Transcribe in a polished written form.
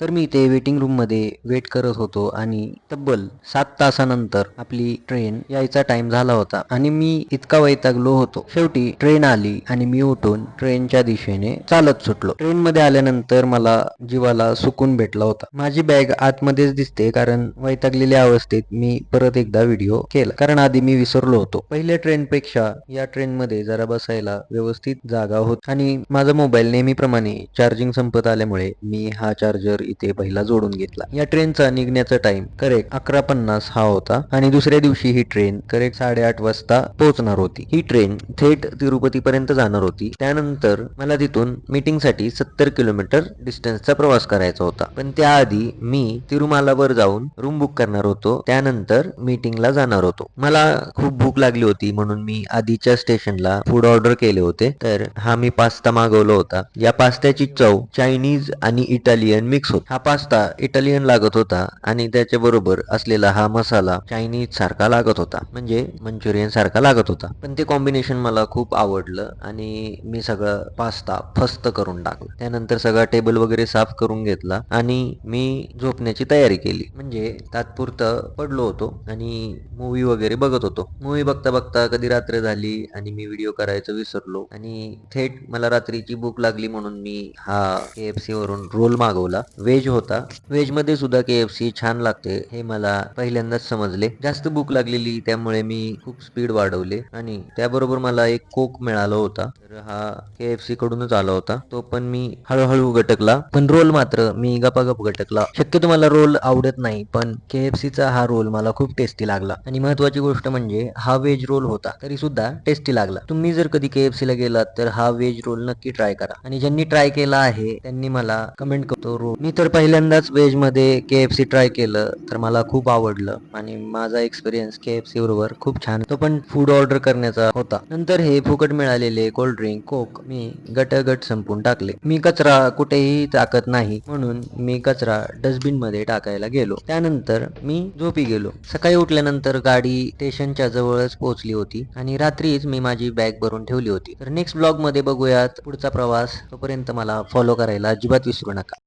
तर मी इथे वेटिंग रूममध्ये वेट करत होतो आणि तब्बल 7 तासानंतर आपली ट्रेन यायचा टाइम झाला होता आणि मी इतका वैतागलो होतो. शेवटी ट्रेन आली आणि मी उठून ट्रेनच्या दिशेने चालत सुटलो. ट्रेनमध्ये आल्यानंतर मला जीवाला सुकून भेटला होता. माझी बॅग आतमध्येच दिसते कारण वैतागलेल्या अवस्थेत मी परत एकदा व्हिडिओ केला, कारण आधी मी विसरलो होतो. पहिल्या ट्रेनपेक्षा या ट्रेनमध्ये जरा बसायला व्यवस्थित जागा होती आणि माझा मोबाईल नेहमीप्रमाणे चार्जिंग संपत आल्यामुळे मी हा चार्जर इथे पहिला जोडून घेतला. या ट्रेनचा निघण्याचा टाइम करेक्ट 11:50 हा होता आणि दुसऱ्या दिवशी ही ट्रेन करेक्ट 8:30 वाजता पोहोचणार होती. ही ट्रेन थेट तिरुपती पर्यंत जाणार होती. त्यानंतर मला तिथून मीटिंगसाठी 70 किलोमीटर डिस्टन्सचा प्रवास करायचा होता. पण त्याआधी मी तिरुमालावर जाऊन रूम बुक करणार होतो. त्यानंतर मीटिंगला जाणार होतो. मला खूप भूक लागली होती म्हणून मी आधीच्या स्टेशनला फूड ऑर्डर केले होते. तर हा मी पास्ता मागवला होता. या पास्त्याची चव चायनीज आणि इटालियन मिक्स होता. हा पास्ता इटालियन लागत होता आणि त्याच्या बरोबर असलेला हा मसाला चायनीज सारखा लागत होता, म्हणजे मंचुरियन सारखा लागत होता. पण ते कॉम्बिनेशन मला खूप आवडलं आणि मी सगळं पास्ता फस्त करून टाकला. त्यानंतर सगळा टेबल वगैरे साफ करून घेतला आणि मी झोपण्याची तयारी केली. म्हणजे तात्पुरतं पडलो होतो आणि मूवी वगैरे बघत होतो. मूवी बघता बघता कधी रात्र झाली आणि मी व्हिडिओ करायचं विसरलो आणि थेट मला रात्रीची भूक लागली म्हणून मी हा KFC वरून रोल मागवला. व्हेज होता. व्हेज मध्ये सुद्धा KFC छान लागते हे मला पहिल्यांदाच समजले. जास्त भूक लागलेली त्यामुळे मी खूप स्पीड वाढवले आणि त्याबरोबर मला एक कोक मिळाला होता. तर हा KFC कडूनच आला होता. तो पण मी हळूहळू गटकला, पण रोल मात्र मी गपागप गटकला. शक्यतो मला रोल आवडत नाही, पण KFCचा हा रोल मला खूप टेस्टी लागला आणि महत्वाची गोष्ट म्हणजे हा व्हेज रोल होता तरी सुद्धा टेस्टी लागला. तुम्ही जर कधी KFC ला गेलात तर हा व्हेज रोल नक्की ट्राय करा आणि ज्यांनी ट्राय केला आहे त्यांनी मला कमेंट करतो रोल. मी तर पहिल्यांदाच व्हेज मध्ये KFC ट्राय केलं तर मला खूप आवडलं आणि माझा एक्सपिरियन्स KFC बरोबर खूप छान. तो पण फूड ऑर्डर करण्याचा होता. नंतर हे फुकट मिळालेले कोल्ड्रिंक कोक मी गटगट संपून टाकले. मी कचरा कुठेही टाकत नाही म्हणून मी कचरा डस्टबिन मध्ये टाकायला गेलो. त्यानंतर मी झोपी गेलो. सकाळी उठल्यानंतर गाडी स्टेशनच्या जवळच पोहोचली होती आणि रात्रीच मी माझी बॅग भरून ठेवली होती. तर नेक्स्ट ब्लॉग मध्ये बघूयात पुढचा प्रवास. तोपर्यंत मला फॉलो करायला अजिबात विसरू नका.